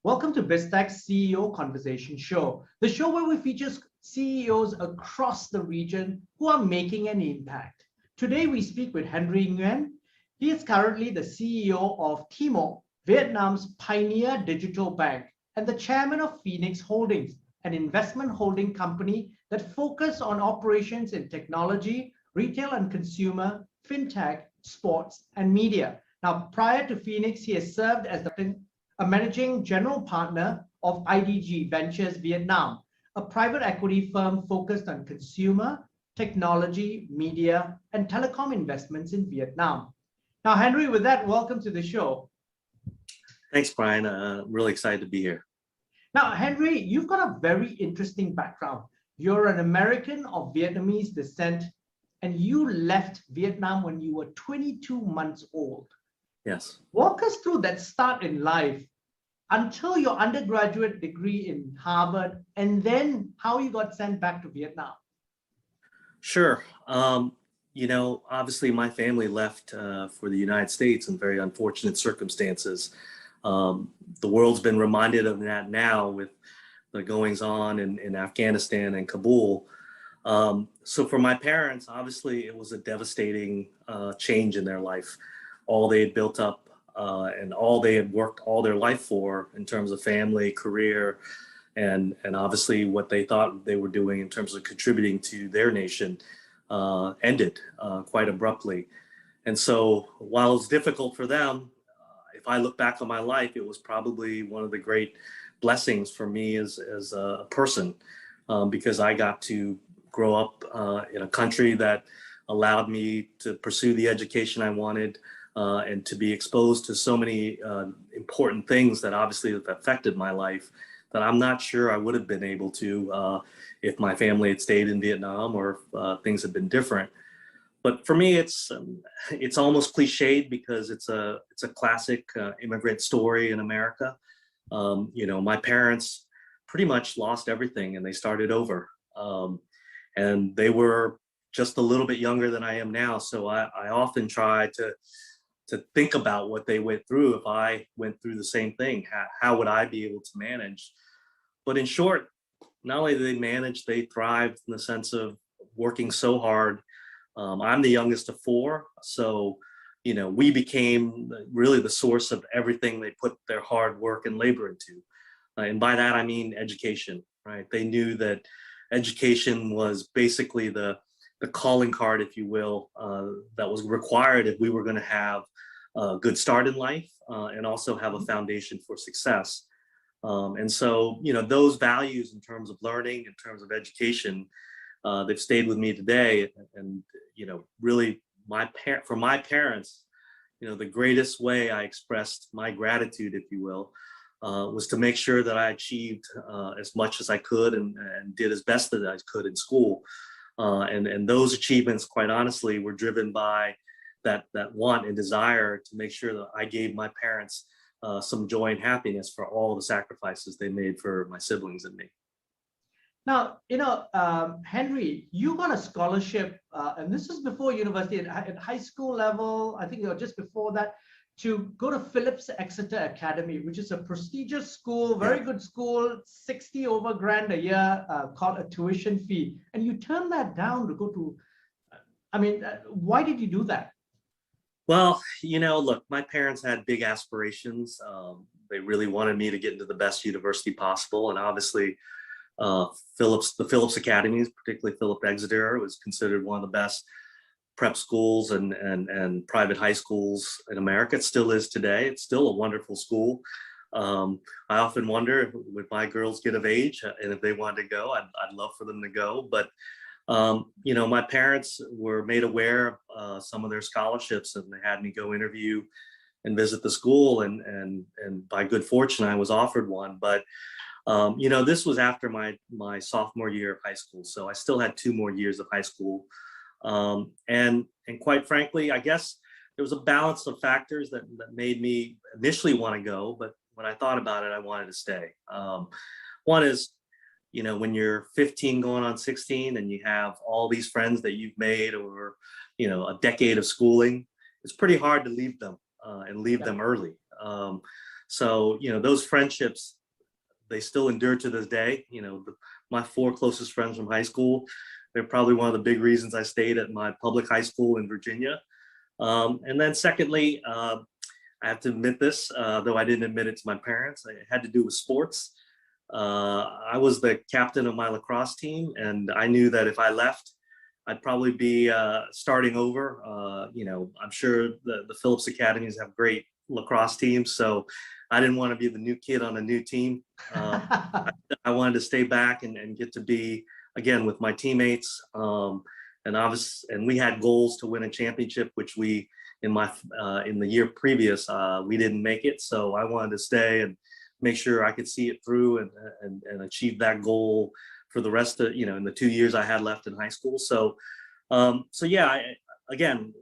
Welcome to Biztech's CEO Conversation Show, the show where we feature CEOs across the region who are making an impact. Today we speak with Nguyen. He is currently the CEO of Timo, Vietnam's pioneer digital bank, and the chairman of Phoenix Holdings, an investment holding company that focuses on operations in technology, retail and consumer, fintech, sports, and media. Now, prior to Phoenix, he has served as a managing general partner of IDG Ventures Vietnam, a private equity firm focused on consumer, technology, media, and telecom investments in Vietnam. Now, Henry, with that, welcome to the show. Thanks, Brian. Really excited to be here. Now, Henry, you've got a very interesting background. You're an American of Vietnamese descent, and you left Vietnam when you were 22 months old. Yes. Walk us through that start in life until your undergraduate degree in Harvard, and then how you got sent back to Vietnam. Sure. Obviously my family left for the United States in very unfortunate circumstances. The world's been reminded of that now with the goings on in Afghanistan and Kabul. So for my parents, obviously it was a devastating change in their life. All they had built up and all they had worked all their life for in terms of family, career, and obviously what they thought they were doing in terms of contributing to their nation ended quite abruptly. And so while it's difficult for them, if I look back on my life, it was probably one of the great blessings for me as a person because I got to grow up in a country that allowed me to pursue the education I wanted, and to be exposed to so many important things that obviously have affected my life that I'm not sure I would have been able to if my family had stayed in Vietnam or if things had been different. But for me, it's almost cliched because it's a classic immigrant story in America. My parents pretty much lost everything and they started over. And they were just a little bit younger than I am now. So I often try to think about what they went through. If I went through the same thing, how would I be able to manage? But in short, not only did they manage, they thrived in the sense of working so hard. I'm the youngest of four. So, we became really the source of everything they put their hard work and labor into. And by that, I mean education, right? They knew that education was basically the calling card, if you will, that was required if we were going to have a good start in life and also have a foundation for success. And so, those values in terms of learning, in terms of education, they've stayed with me today. And, really for my parents, the greatest way I expressed my gratitude, if you will, was to make sure that I achieved as much as I could and did as best as I could in school. And those achievements, quite honestly, were driven by that want and desire to make sure that I gave my parents some joy and happiness for all the sacrifices they made for my siblings and me. Now, Henry, you got a scholarship, and this is before university, at high school level, I think just before that, to go to Phillips Exeter Academy, which is a prestigious school, very good school, 60 over grand a year, called a tuition fee. And you turned that down to go to, why did you do that? Well, look, my parents had big aspirations. They really wanted me to get into the best university possible. And obviously, the Phillips Academies, particularly Phillips Exeter, was considered one of the best prep schools and private high schools in America. It still is today. It's still a wonderful school. I often wonder if my girls get of age and if they want to go, I'd love for them to go. But, my parents were made aware of some of their scholarships and they had me go interview and visit the school. And by good fortune, I was offered one. But, this was after my sophomore year of high school. So I still had 2 more years of high school. And quite frankly, I guess there was a balance of factors that made me initially want to go, but when I thought about it, I wanted to stay. One is, when you're 15 going on 16 and you have all these friends that you've made over, a decade of schooling, it's pretty hard to leave them and leave them early. So, those friendships, they still endure to this day. My 4 closest friends from high school, they're probably one of the big reasons I stayed at my public high school in Virginia. And then secondly, I have to admit this, though I didn't admit it to my parents, it had to do with sports. I was the captain of my lacrosse team, and I knew that if I left, I'd probably be starting over. I'm sure the Phillips Academies have great lacrosse teams, so I didn't want to be the new kid on a new team. I wanted to stay back and get to be, again, with my teammates. And we had goals to win a championship, which we, in the year previous, we didn't make it. So I wanted to stay and make sure I could see it through and achieve that goal for the rest of, in the 2 years I had left in high school. So yeah, again,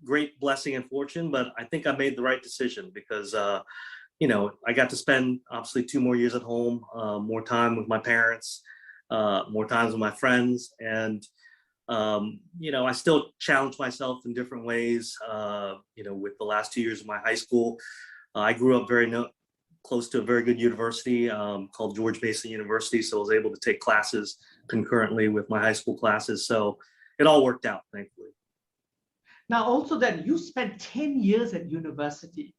great blessing and fortune, but I think I made the right decision because, I got to spend obviously 2 more years at home, more time with my parents, more times with my friends. And, I still challenge myself in different ways, with the last 2 years of my high school. I grew up very close to a very good university called George Mason University. So I was able to take classes concurrently with my high school classes. So it all worked out, thankfully. Now, also that you spent 10 years at university.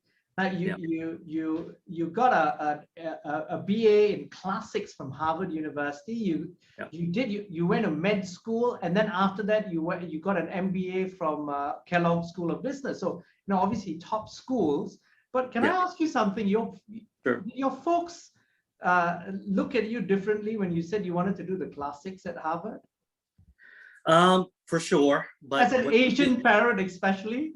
You got a BA in classics from Harvard University. You went to med school, and then after that you got an MBA from Kellogg School of Business. So obviously top schools. But can I ask you something? Sure. Your folks look at you differently when you said you wanted to do the classics at Harvard? For sure. But as an Asian parent, especially.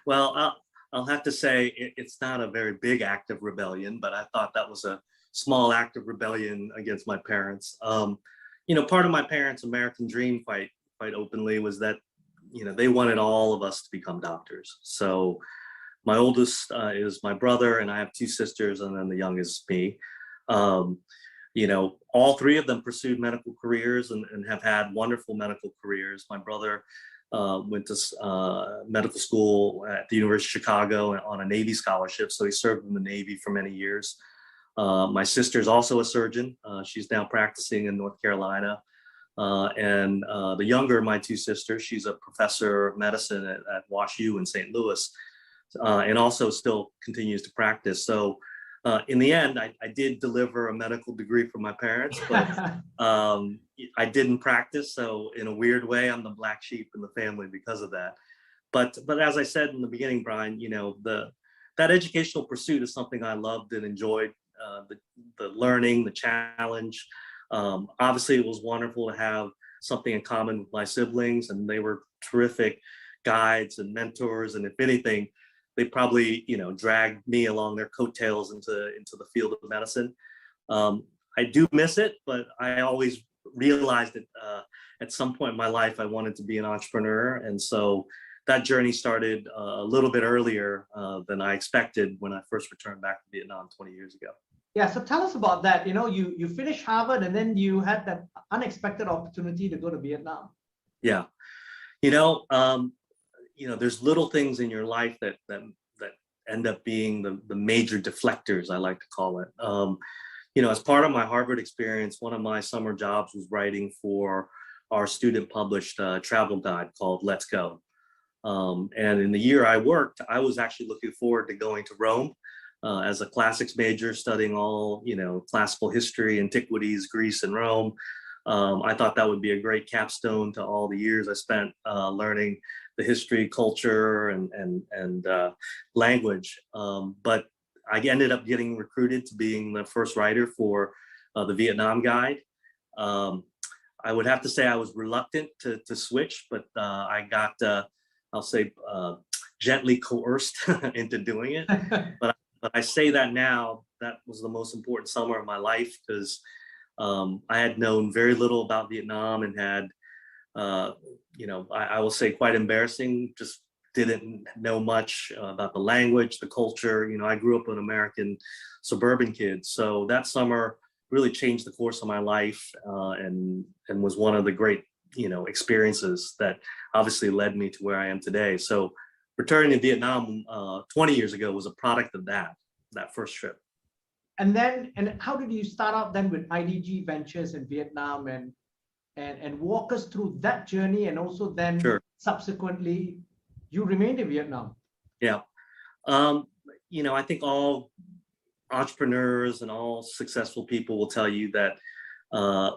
Well, I'll have to say it's not a very big act of rebellion, but I thought that was a small act of rebellion against my parents. Part of my parents' American dream quite openly was that, they wanted all of us to become doctors. So my oldest is my brother, and I have 2 sisters, and then the youngest is me. All 3 of them pursued medical careers and have had wonderful medical careers. My brother went to medical school at the University of Chicago on a Navy scholarship, so he served in the Navy for many years. My sister is also a surgeon. She's now practicing in North Carolina. And the younger of my 2 sisters, she's a professor of medicine at WashU in St. Louis, and also still continues to practice. So in the end, I did deliver a medical degree for my parents, but I didn't practice. So in a weird way, I'm the black sheep in the family because of that. But as I said in the beginning, Brian, that educational pursuit is something I loved and enjoyed, the learning, the challenge. Obviously, it was wonderful to have something in common with my siblings, and they were terrific guides and mentors. And if anything, they probably, dragged me along their coattails into the field of medicine. I do miss it, but I always realized that at some point in my life, I wanted to be an entrepreneur. And so that journey started a little bit earlier than I expected when I first returned back to Vietnam 20 years ago. Yeah, so tell us about that. You finished Harvard, and then you had that unexpected opportunity to go to Vietnam. Yeah. There's little things in your life that end up being the major deflectors, I like to call it. As part of my Harvard experience, one of my summer jobs was writing for our student published travel guide called Let's Go. And in the year I worked, I was actually looking forward to going to Rome as a classics major, studying all, classical history, antiquities, Greece and Rome. I thought that would be a great capstone to all the years I spent learning the history, culture, and language. But I ended up getting recruited to being the first writer for the Vietnam Guide. I would have to say I was reluctant to switch, but I got, I'll say, gently coerced into doing it. But I say that now, that was the most important summer of my life because I had known very little about Vietnam and had, I will say quite embarrassing, just didn't know much about the language, the culture. I grew up an American suburban kid. So that summer really changed the course of my life and was one of the great, experiences that obviously led me to where I am today. So returning to Vietnam 20 years ago was a product of that. that first trip. And then, and how did you start out then with IDG Ventures in Vietnam, and walk us through that journey, and also then Sure. subsequently you remained in Vietnam? Yeah. I think all entrepreneurs and all successful people will tell you that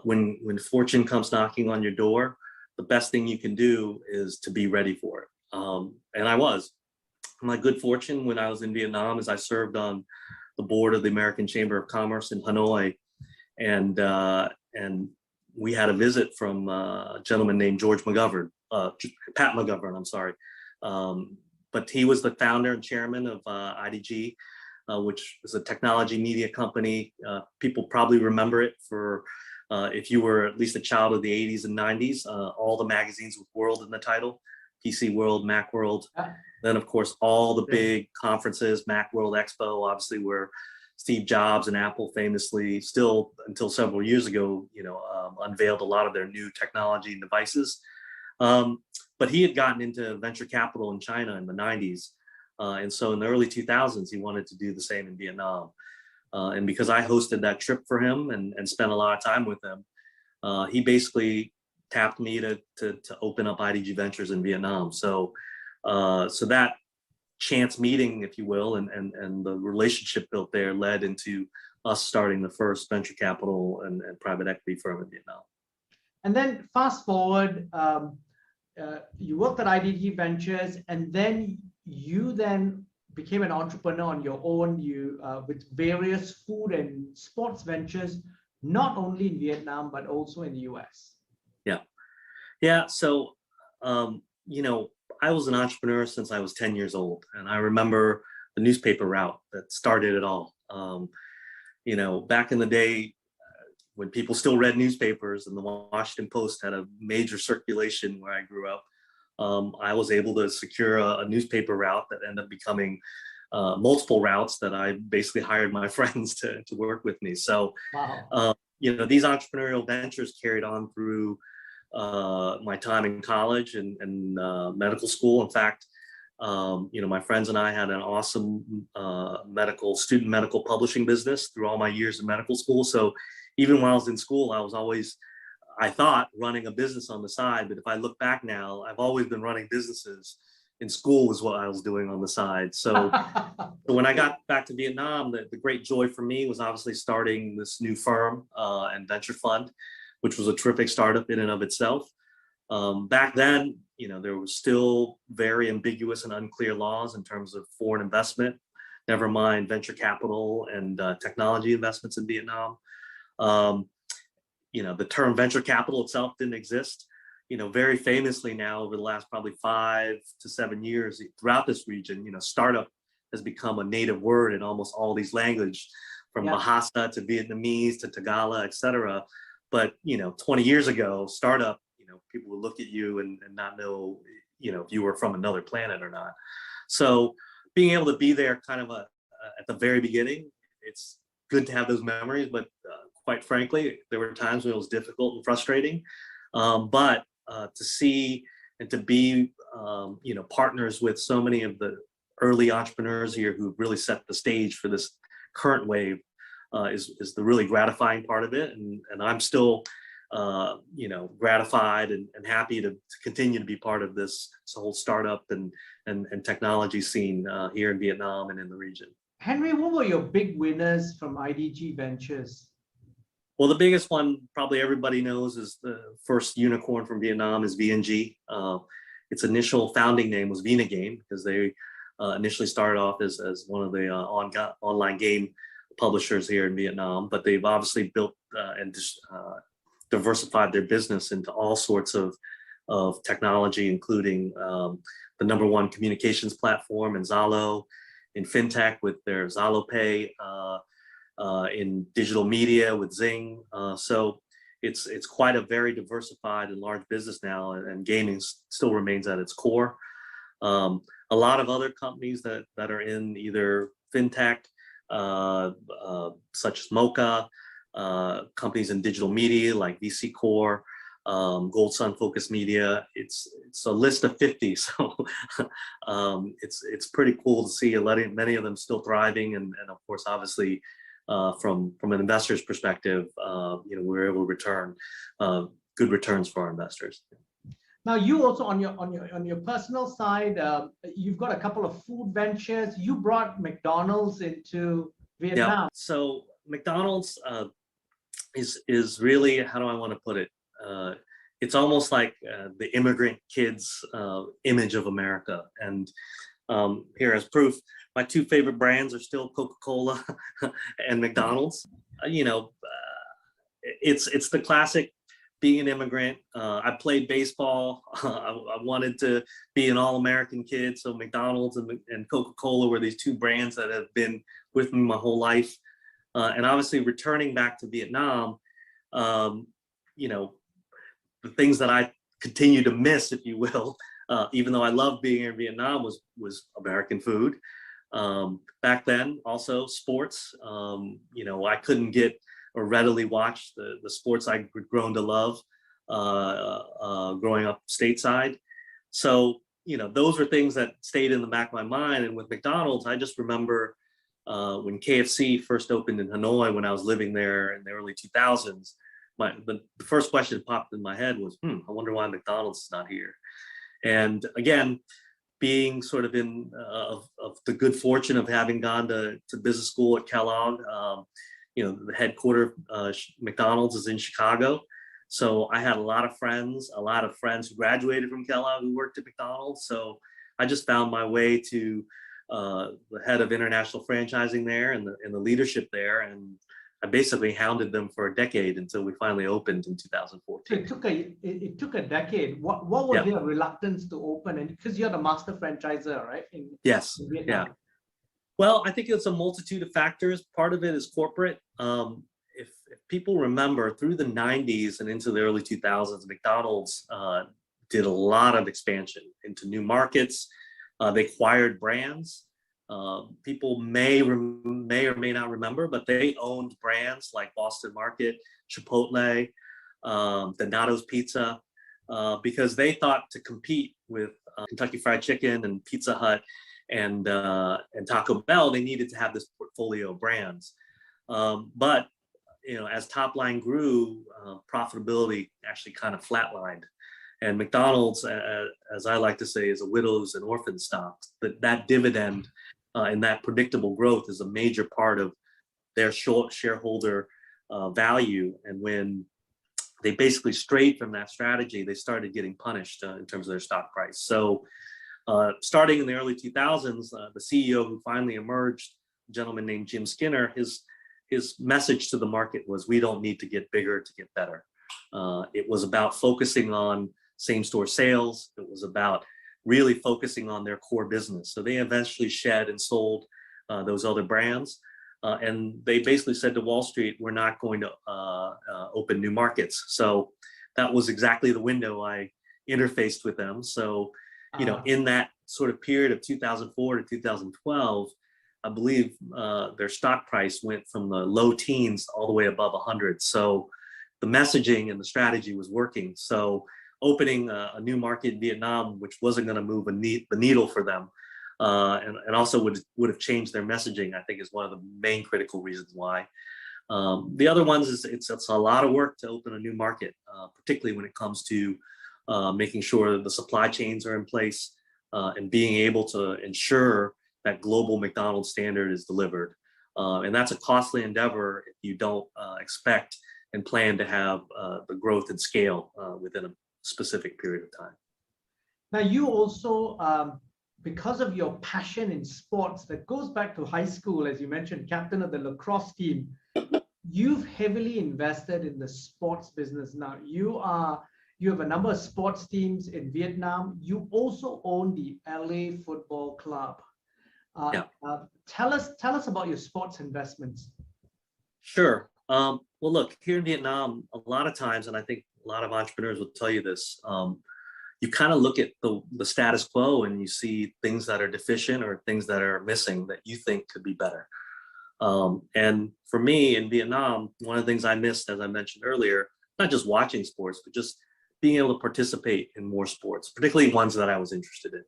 when fortune comes knocking on your door, the best thing you can do is to be ready for it. And I was. My good fortune when I was in Vietnam is I served on the board of the American Chamber of Commerce in Hanoi, and we had a visit from a gentleman named George McGovern, Pat McGovern, I'm sorry. But he was the founder and chairman of IDG, which is a technology media company. People probably remember it for, if you were at least a child of the 80s and 90s, all the magazines with World in the title, PC World, Mac World. Then, of course, all the big conferences, Mac World Expo, obviously, where Steve Jobs and Apple famously, still until several years ago, unveiled a lot of their new technology and devices. But he had gotten into venture capital in China in the 90s. And so in the early 2000s, he wanted to do the same in Vietnam. And because I hosted that trip for him and spent a lot of time with him, he basically tapped me to open up IDG Ventures in Vietnam. So that chance meeting, if you will, and the relationship built there led into us starting the first venture capital and private equity firm in Vietnam. And then fast forward, you worked at IDG Ventures, and then you became an entrepreneur on your own. You with various food and sports ventures, not only in Vietnam but also in the US. Yeah. So, I was an entrepreneur since I was 10 years old, and I remember the newspaper route that started it all. Back in the day, when people still read newspapers and the Washington Post had a major circulation where I grew up, I was able to secure a newspaper route that ended up becoming multiple routes that I basically hired my friends to work with me. So, wow. These entrepreneurial ventures carried on through my time in college and medical school. In fact, my friends and I had an awesome student medical publishing business through all my years in medical school. So even while I was in school, I thought running a business on the side, but if I look back now, I've always been running businesses. In school was what I was doing on the side. So when I got back to Vietnam, the great joy for me was obviously starting this new firm and venture fund, which was a terrific startup in and of itself. Back then, there was still very ambiguous and unclear laws in terms of foreign investment, never mind venture capital and technology investments in Vietnam. The term venture capital itself didn't exist. Very famously now over the last probably 5 to 7 years throughout this region, startup has become a native word in almost all these languages, from Bahasa to Vietnamese to Tagalog, et cetera. But, 20 years ago, startup, people would look at you and not know, if you were from another planet or not. So being able to be there kind of at the very beginning, it's good to have those memories, but quite frankly, there were times when it was difficult and frustrating. But to see and to be, partners with so many of the early entrepreneurs here who really set the stage for this current wave is the really gratifying part of it. And I'm still, gratified and happy to continue to be part of this whole startup and technology scene here in Vietnam and in the region. Henry, what were your big winners from IDG Ventures? Well, the biggest one probably everybody knows is the first unicorn from Vietnam is VNG. Its initial founding name was Gnanalingam because they initially started off as one of the online game publishers here in Vietnam, but they've obviously built and diversified their business into all sorts of technology, including the #1 communications platform in Zalo, in fintech with their Zalo Pay, in digital media with Zing. So it's quite a very diversified and large business now, and gaming still remains at its core. A lot of other companies that are in either fintech, such as Mocha, companies in digital media like VC Core, Gold Sun Focus Media. It's a list of 50, so it's pretty cool to see many of them still thriving, and of course, obviously, from an investor's perspective, we're able to return good returns for our investors. Now, you also on your personal side, you've got a couple of food ventures. You brought McDonald's into Vietnam. Yeah. So McDonald's is really, how do I want to put it? It's almost like the immigrant kids image of America. And here as proof, my two favorite brands are still Coca-Cola and McDonald's. It's the classic being an immigrant. I played baseball. I wanted to be an all-American kid. So McDonald's and Coca-Cola were these two brands that have been with me my whole life. And obviously returning back to Vietnam, the things that I continue to miss, if you will, even though I love being in Vietnam, was American food. Back then, also sports. I couldn't get or readily watch the sports I'd grown to love growing up stateside. So, those were things that stayed in the back of my mind. And with McDonald's, I just remember when KFC first opened in Hanoi when I was living there in the early 2000s, the first question that popped in my head was, I wonder why McDonald's is not here. And again, being sort of of the good fortune of having gone to business school at Kellogg, the headquarters McDonald's is in Chicago. So I had a lot of friends who graduated from Kellogg who worked at McDonald's. So I just found my way to the head of international franchising there and the leadership there. And I basically hounded them for a decade until we finally opened in 2014. It took a decade. What was your reluctance to open? And because you're the master franchisor, right? Yes. In Vietnam. Yeah. Well, I think it's a multitude of factors. Part of it is corporate. If people remember, through the 90s and into the early 2000s, McDonald's did a lot of expansion into new markets. They acquired brands. People may or may not remember, but they owned brands like Boston Market, Chipotle, Donato's Pizza, because they thought to compete with Kentucky Fried Chicken and Pizza Hut and Taco Bell, they needed to have this portfolio of brands. But as top line grew, profitability actually kind of flatlined. And McDonald's, as I like to say, is a widows and orphans stock. That dividend and that predictable growth is a major part of their shareholder value. And when they basically strayed from that strategy, they started getting punished in terms of their stock price. So starting in the early 2000s, the CEO who finally emerged, a gentleman named Jim Skinner, his message to the market was, we don't need to get bigger to get better. It was about focusing on same-store sales. It was about really focusing on their core business. So they eventually shed and sold those other brands. And they basically said to Wall Street, we're not going to open new markets. So that was exactly the window I interfaced with them. So, in that sort of period of 2004 to 2012, I believe their stock price went from the low teens all the way above 100. So the messaging and the strategy was working. So opening a new market in Vietnam, which wasn't going to move the needle for them, and also would have changed their messaging, I think, is one of the main critical reasons why. The other ones is it's a lot of work to open a new market, particularly when it comes to making sure that the supply chains are in place and being able to ensure that global McDonald's standard is delivered. And that's a costly endeavor if you don't expect and plan to have the growth and scale within a specific period of time. Now, you also, because of your passion in sports that goes back to high school, as you mentioned, captain of the lacrosse team, you've heavily invested in the sports business. Now, you have a number of sports teams in Vietnam. You also own the LA Football Club. Tell us about your sports investments. Sure. Well, look, here in Vietnam, a lot of times, and I think a lot of entrepreneurs will tell you this, you kind of look at the status quo and you see things that are deficient or things that are missing that you think could be better. And for me in Vietnam, one of the things I missed, as I mentioned earlier, not just watching sports, but just being able to participate in more sports, particularly ones that I was interested in.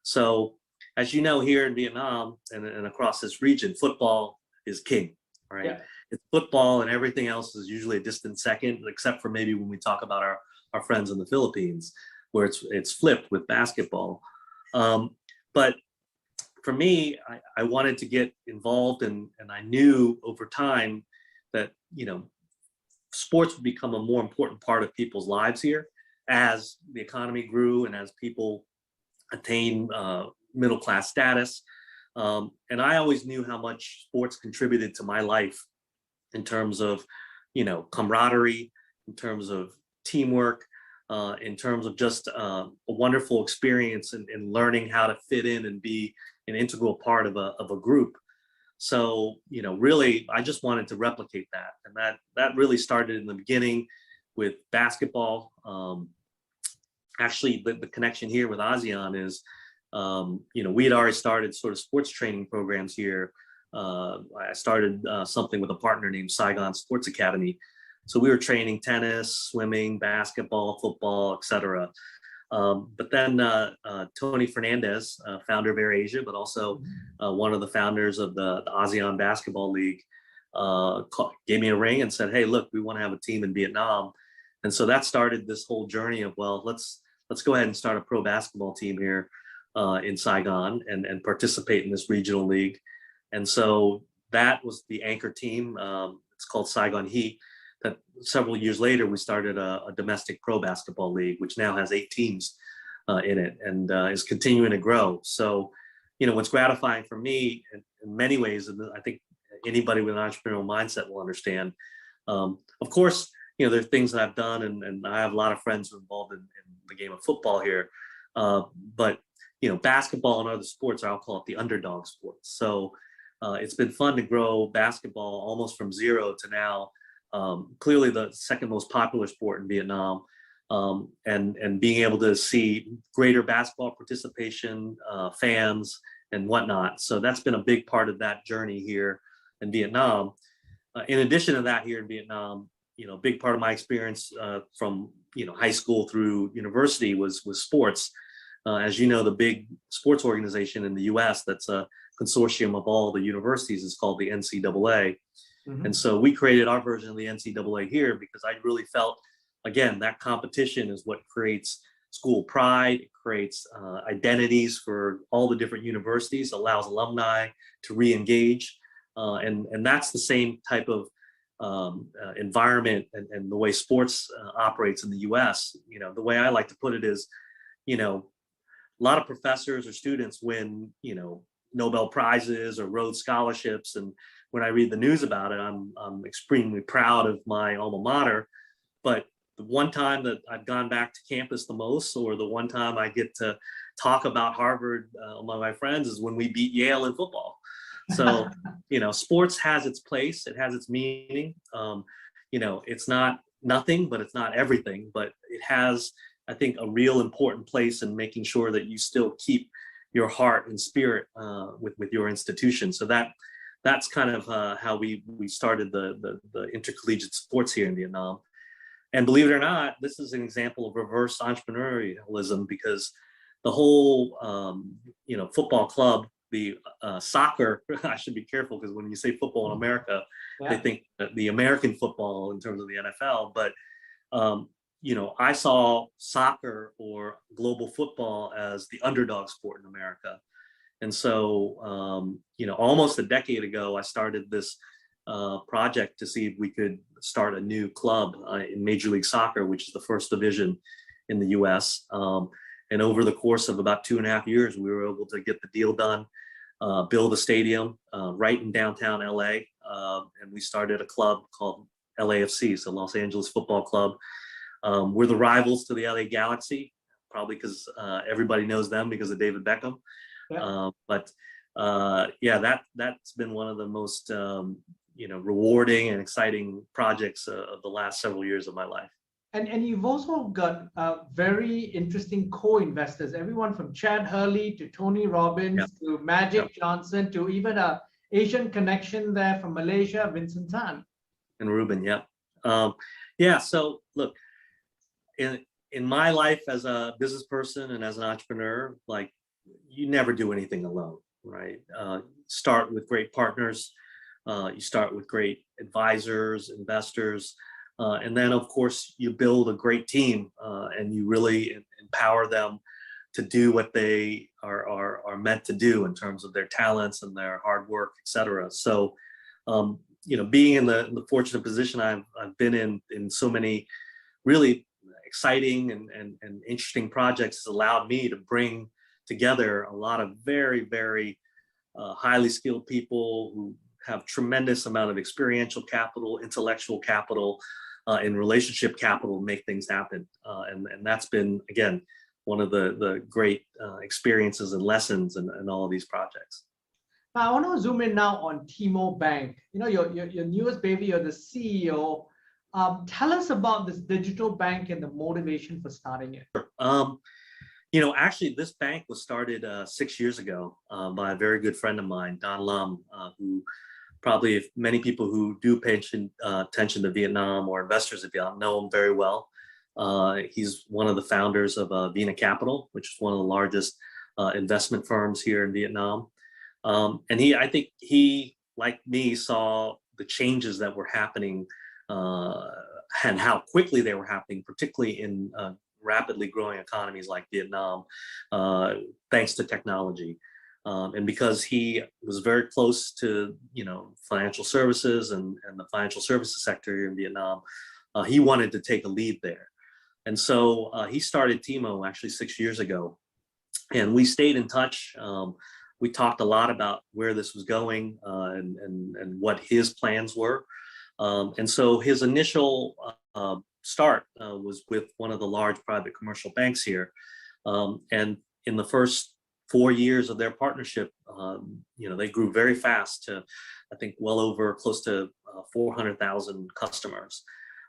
So as you know, here in Vietnam and across this region, football is king, right? Yeah. It's football and everything else is usually a distant second, except for maybe when we talk about our friends in the Philippines, where it's flipped with basketball. But for me, I wanted to get involved, and I knew over time that, you know, sports would become a more important part of people's lives here as the economy grew and as people attain middle-class status. And I always knew how much sports contributed to my life in terms of, you know, camaraderie, in terms of teamwork, in terms of just a wonderful experience in learning how to fit in and be an integral part of a group. So, you know, really, I just wanted to replicate that. And that really started in the beginning with basketball. Actually, the connection here with ASEAN is, you know, we had already started sort of sports training programs here. I started something with a partner named Saigon Sports Academy. So we were training tennis, swimming, basketball, football, etc. But then Tony Fernandez, founder of AirAsia, but also one of the founders of the ASEAN Basketball League, gave me a ring and said, "Hey, look, we want to have a team in Vietnam." And so that started this whole journey of, well, let's go ahead and start a pro basketball team here in Saigon and participate in this regional league. And so that was the anchor team. It's called Saigon Heat. That several years later, we started a domestic pro basketball league, which now has 8 teams in it and is continuing to grow. So, you know, what's gratifying for me in many ways, and I think anybody with an entrepreneurial mindset will understand. Of course, you know, there are things that I've done, and I have a lot of friends who are involved in the game of football here. But, you know, basketball and other sports, I'll call it the underdog sports. So it's been fun to grow basketball almost from zero to now. Clearly the second most popular sport in Vietnam, and being able to see greater basketball participation, fans and whatnot. So that's been a big part of that journey here in Vietnam. In addition to that, here in Vietnam, you know, a big part of my experience from, you know, high school through university was sports. As you know, the big sports organization in the US that's a consortium of all the universities is called the NCAA. Mm-hmm. And so we created our version of the NCAA here because I really felt, again, that competition is what creates school pride, it creates identities for all the different universities, allows alumni to re-engage. And that's the same type of environment and the way sports operates in the US. You know, the way I like to put it is, you know, a lot of professors or students win, you know, Nobel Prizes or Rhodes Scholarships. And when I read the news about it, I'm extremely proud of my alma mater. But the one time that I've gone back to campus the most, or the one time I get to talk about Harvard among my friends, is when we beat Yale in football. So, you know, sports has its place, it has its meaning. You know, it's not nothing, but it's not everything, but it has, I think, a real important place in making sure that you still keep your heart and spirit with your institution. So that's kind of how we started the intercollegiate sports here in Vietnam. And believe it or not, this is an example of reverse entrepreneurialism, because the whole you know, football club, the soccer, I should be careful because when you say football in America, they think that the American football in terms of the NFL, but you know, I saw soccer or global football as the underdog sport in America. And so, you know, almost a decade ago, I started this project to see if we could start a new club in Major League Soccer, which is the first division in the US. And over the course of about 2.5 years, we were able to get the deal done, build a stadium right in downtown LA. And we started a club called LAFC, so Los Angeles Football Club. We're the rivals to the LA Galaxy, probably because everybody knows them because of David Beckham. Yeah. Yeah, that's been one of the most you know, rewarding and exciting projects of the last several years of my life. And you've also got very interesting co-investors, everyone from Chad Hurley to Tony Robbins to Magic Johnson to even a Asian connection there from Malaysia, Vincent. And Ruben, yeah. Yeah, so look, in my life as a business person and as an entrepreneur, like you never do anything alone, right? Start with great partners. You start with great advisors, investors, and then of course you build a great team, and you really empower them to do what they are meant to do in terms of their talents and their hard work, et cetera. So, being in the fortunate position I've been in so many really exciting and interesting projects has allowed me to bring together a lot of very, very highly skilled people who have tremendous amount of experiential capital, intellectual capital, and relationship capital to make things happen. And that's been, again, one of the great experiences and lessons in all of these projects. Now, I want to zoom in now on Timo Bank. Your newest baby, you're the CEO. Tell us about this digital bank and the motivation for starting it. Actually, this bank was started 6 years ago by a very good friend of mine, Gnanalingam, who probably, if many people who do pay attention to Vietnam or investors in Vietnam know him very well. He's one of the founders of Vina Capital, which is one of the largest investment firms here in Vietnam. And I think he, like me, saw the changes that were happening and how quickly they were happening, particularly in rapidly growing economies like Vietnam, thanks to technology. And because he was very close to, financial services and the financial services sector here in Vietnam, he wanted to take a lead there. And so he started Timo actually 6 years ago. And we stayed in touch. We talked a lot about where this was going and what his plans were. And so his initial start was with one of the large private commercial banks here. And in the first 4 years of their partnership, they grew very fast to, I think, well over close to 400,000 customers.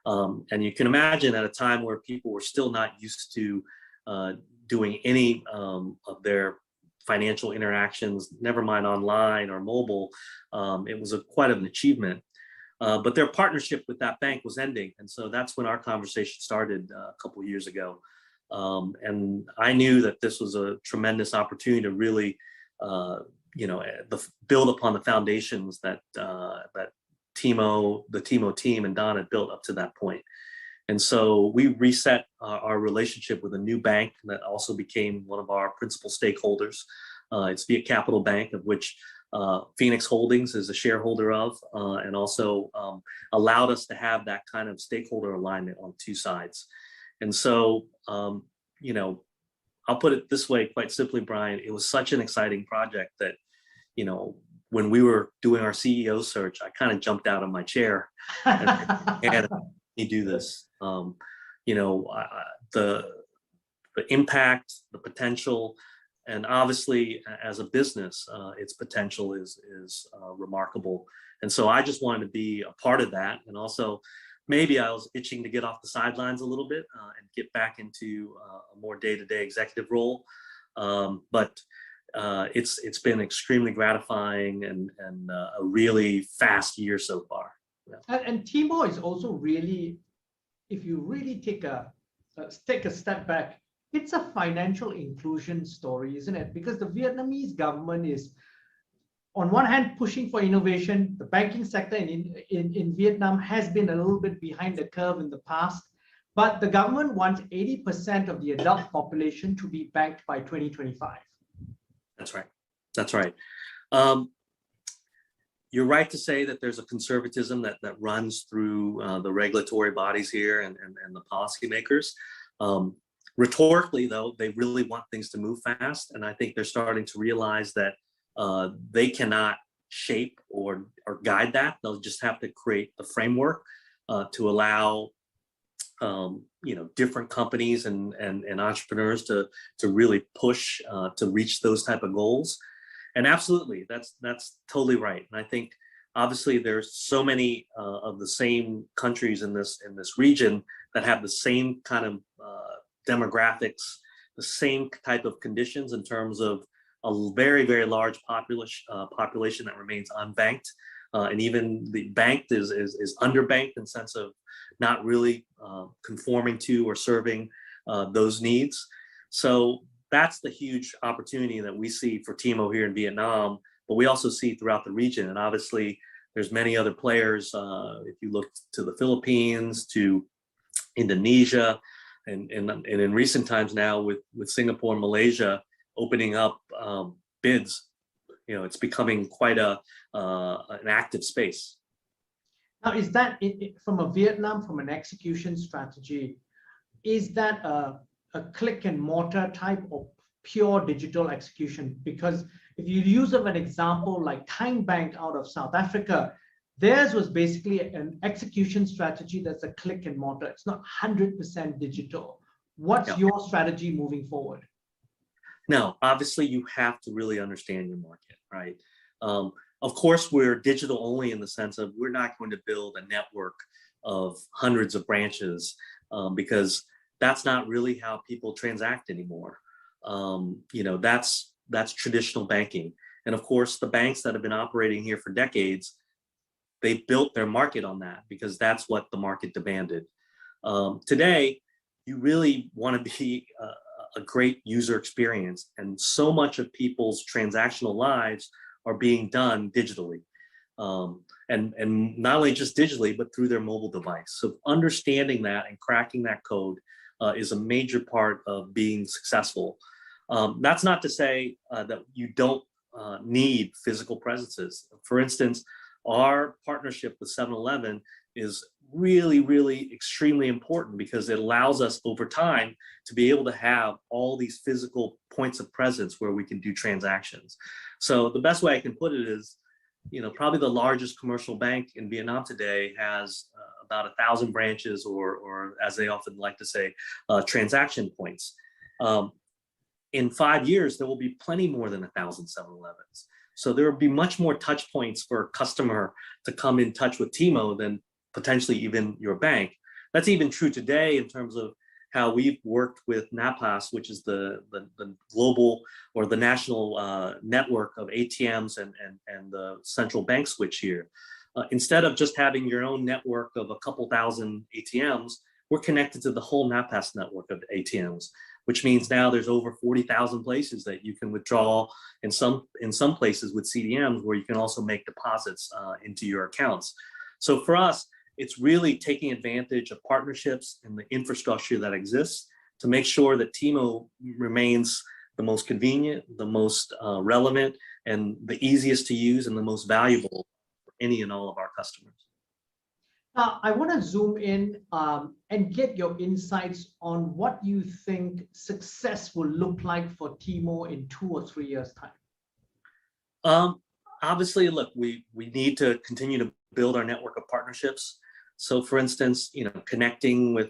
And you can imagine at a time where people were still not used to doing any of their financial interactions, never mind online or mobile, it was quite an achievement. But their partnership with that bank was ending. And so that's when our conversation started a couple of years ago. And I knew that this was a tremendous opportunity to really, build upon the foundations that the Timo team and Don had built up to that point. And so we reset our relationship with a new bank that also became one of our principal stakeholders. It's Via Capital Bank, of which Phoenix Holdings is a shareholder of, and also allowed us to have that kind of stakeholder alignment on two sides. And so, I'll put it this way, quite simply, Brian, it was such an exciting project that, when we were doing our CEO search, I kind of jumped out of my chair and you do this. The impact, the potential, and obviously as a business, its potential is remarkable. And so I just wanted to be a part of that. And also maybe I was itching to get off the sidelines a little bit and get back into a more day-to-day executive role. But it's been extremely gratifying and a really fast year so far. Yeah. And Timo is also really, if you really take a step back, it's a financial inclusion story, isn't it? Because the Vietnamese government is, on one hand, pushing for innovation. The banking sector in Vietnam has been a little bit behind the curve in the past, but the government wants 80% of the adult population to be banked by 2025. That's right. That's right. You're right to say that there's a conservatism that runs through the regulatory bodies here and the policymakers. Rhetorically, though, they really want things to move fast. And I think they're starting to realize that they cannot shape or guide that. They'll just have to create the framework to allow different companies and entrepreneurs to really push to reach those type of goals. And absolutely, that's totally right. And I think obviously there's so many of the same countries in this region that have the same kind of demographics, the same type of conditions in terms of a very, very large population that remains unbanked. And even the banked is underbanked in the sense of not really conforming to or serving those needs. So that's the huge opportunity that we see for Timo here in Vietnam, but we also see throughout the region. And obviously, there's many other players. If you look to the Philippines, to Indonesia, and in recent times now with Singapore and Malaysia opening up bids, it's becoming quite an active space. Now, is that from a Vietnam, from an execution strategy, is that a click and mortar type or pure digital execution? Because if you use an example like Timo Bank out of South Africa, theirs was basically an execution strategy that's a click and mortar. It's not 100% digital. What's your strategy moving forward? No, obviously you have to really understand your market, right? Of course, we're digital only in the sense of we're not going to build a network of hundreds of branches because that's not really how people transact anymore. That's traditional banking. And of course, the banks that have been operating here for decades, they built their market on that because that's what the market demanded. Today, you really want to be a great user experience, and so much of people's transactional lives are being done digitally, and not only just digitally, but through their mobile device. So understanding that and cracking that code is a major part of being successful. That's not to say that you don't need physical presences. For instance, our partnership with 7-Eleven is really, really extremely important because it allows us over time to be able to have all these physical points of presence where we can do transactions. So the best way I can put it is, probably the largest commercial bank in Vietnam today has about 1,000 branches, or as they often like to say, transaction points. In 5 years, there will be plenty more than 1,000 7-Elevens. So there will be much more touch points for a customer to come in touch with Timo than potentially even your bank. That's even true today in terms of how we've worked with NAPAS, which is the global or the national network of ATMs and the central bank switch here. Instead of just having your own network of a couple thousand ATMs, we're connected to the whole NAPAS network of ATMs, which means now there's over 40,000 places that you can withdraw, in some places with CDMs where you can also make deposits into your accounts. So for us, it's really taking advantage of partnerships and the infrastructure that exists to make sure that Timo remains the most convenient, the most relevant, and the easiest to use and the most valuable for any and all of our customers. Now, I want to zoom in and get your insights on what you think success will look like for Timo in 2 or 3 years' time. Obviously, look, we need to continue to build our network of partnerships. So, for instance, connecting with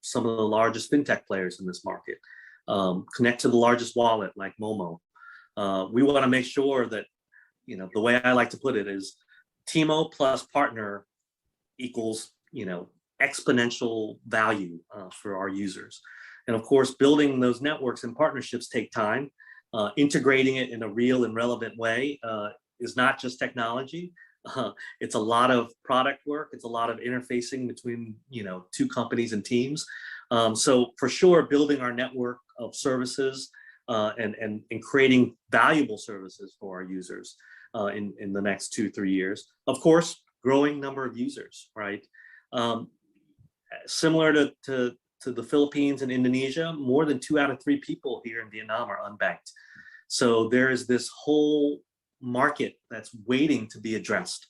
some of the largest fintech players in this market, connect to the largest wallet like Momo. We want to make sure that, the way I like to put it is Timo plus partner equals, exponential value for our users. And of course, building those networks and partnerships take time. Integrating it in a real and relevant way is not just technology. It's a lot of product work. It's a lot of interfacing between, two companies and teams. So for sure, building our network of services and creating valuable services for our users in the next 2-3 years. Of course, growing number of users, right? Similar to the Philippines and Indonesia, more than 2 out of 3 people here in Vietnam are unbanked. So there is this whole market that's waiting to be addressed.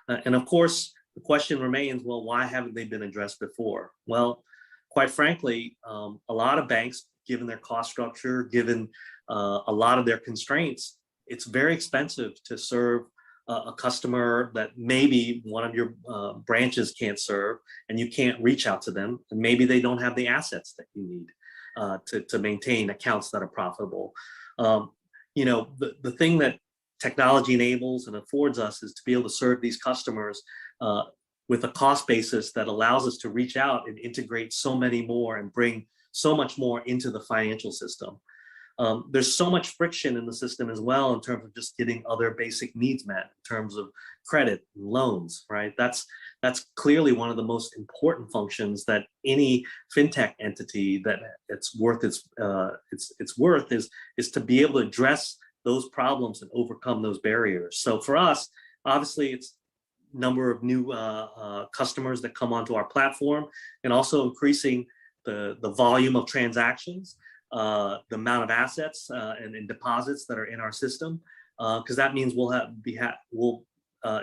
And of course, the question remains, well, why haven't they been addressed before? Well, quite frankly, a lot of banks, given their cost structure, given a lot of their constraints, it's very expensive to serve a customer that maybe one of your branches can't serve, and you can't reach out to them, and maybe they don't have the assets that you need to maintain accounts that are profitable. The thing that technology enables and affords us is to be able to serve these customers with a cost basis that allows us to reach out and integrate so many more and bring so much more into the financial system. There's so much friction in the system as well in terms of just getting other basic needs met in terms of credit and loans, right? That's clearly one of the most important functions that any fintech entity that it's worth is to be able to address those problems and overcome those barriers. So for us, obviously, it's number of new customers that come onto our platform, and also increasing the volume of transactions, the amount of assets and deposits that are in our system, because that means we'll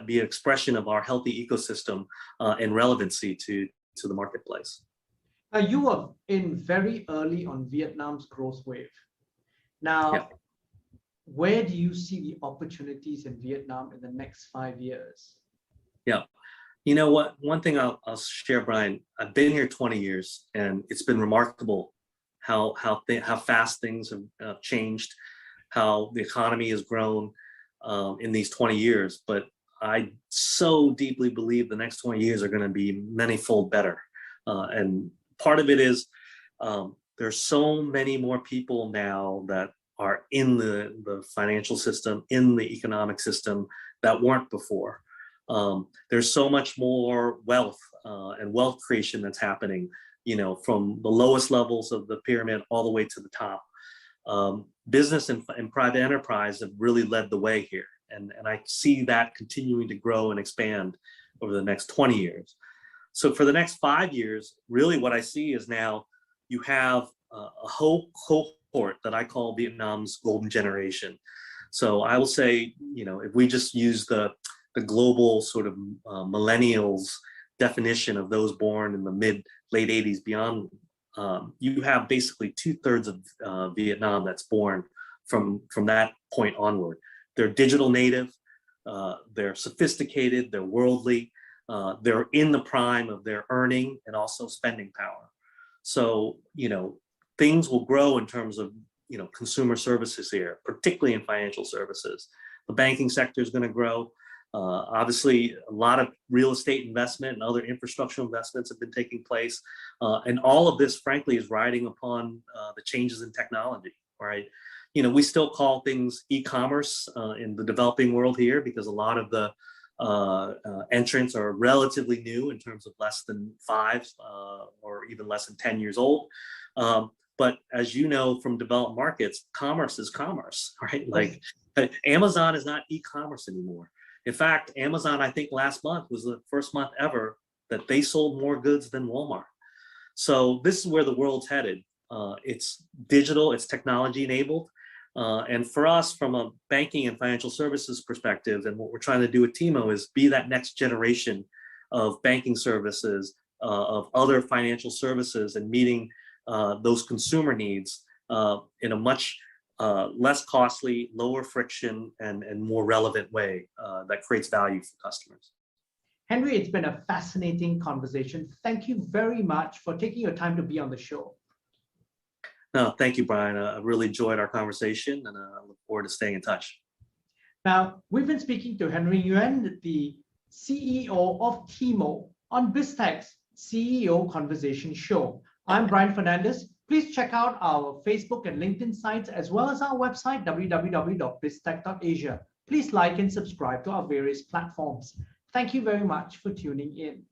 be an expression of our healthy ecosystem and relevancy to the marketplace. You were in very early on Vietnam's growth wave. Now, yeah. Where do you see the opportunities in Vietnam in the next 5 years? Yeah, you know what? One thing I'll share, Brian. I've been here 20 years, and it's been remarkable how fast things have changed, how the economy has grown in these 20 years. But I so deeply believe the next 20 years are going to be many-fold better. And part of it is there's so many more people now that are in the financial system, in the economic system that weren't before. There's so much more wealth and wealth creation that's happening, from the lowest levels of the pyramid all the way to the top. Business and private enterprise have really led the way here. And I see that continuing to grow and expand over the next 20 years. So for the next 5 years, really what I see is now you have a whole cohort that I call Vietnam's golden generation. So I will say, if we just use the global sort of millennials definition of those born in the late 80s beyond, you have basically 2/3 of Vietnam that's born from that point onward. They're digital native, they're sophisticated, they're worldly, they're in the prime of their earning and also spending power. So, things will grow in terms of, consumer services here, particularly in financial services. The banking sector is going to grow. Obviously, a lot of real estate investment and other infrastructure investments have been taking place. And all of this, frankly, is riding upon the changes in technology, right? We still call things e-commerce in the developing world here because a lot of the entrants are relatively new in terms of less than 5 or even less than 10 years old. But as you know from developed markets, commerce is commerce, right? Like Amazon is not e-commerce anymore. In fact, Amazon, I think last month was the first month ever that they sold more goods than Walmart. So this is where the world's headed. It's digital, it's technology enabled. And for us, from a banking and financial services perspective, and what we're trying to do with Timo is be that next generation of banking services, of other financial services, and meeting those consumer needs in a much less costly, lower friction, and more relevant way that creates value for customers. Henry, it's been a fascinating conversation. Thank you very much for taking your time to be on the show. No, thank you, Brian. I really enjoyed our conversation, and I look forward to staying in touch. Now, we've been speaking to Henry Nguyen, the CEO of Timo, on Biztech's CEO Conversation Show. I'm Brian Fernandez. Please check out our Facebook and LinkedIn sites, as well as our website, www.biztech.asia. Please like and subscribe to our various platforms. Thank you very much for tuning in.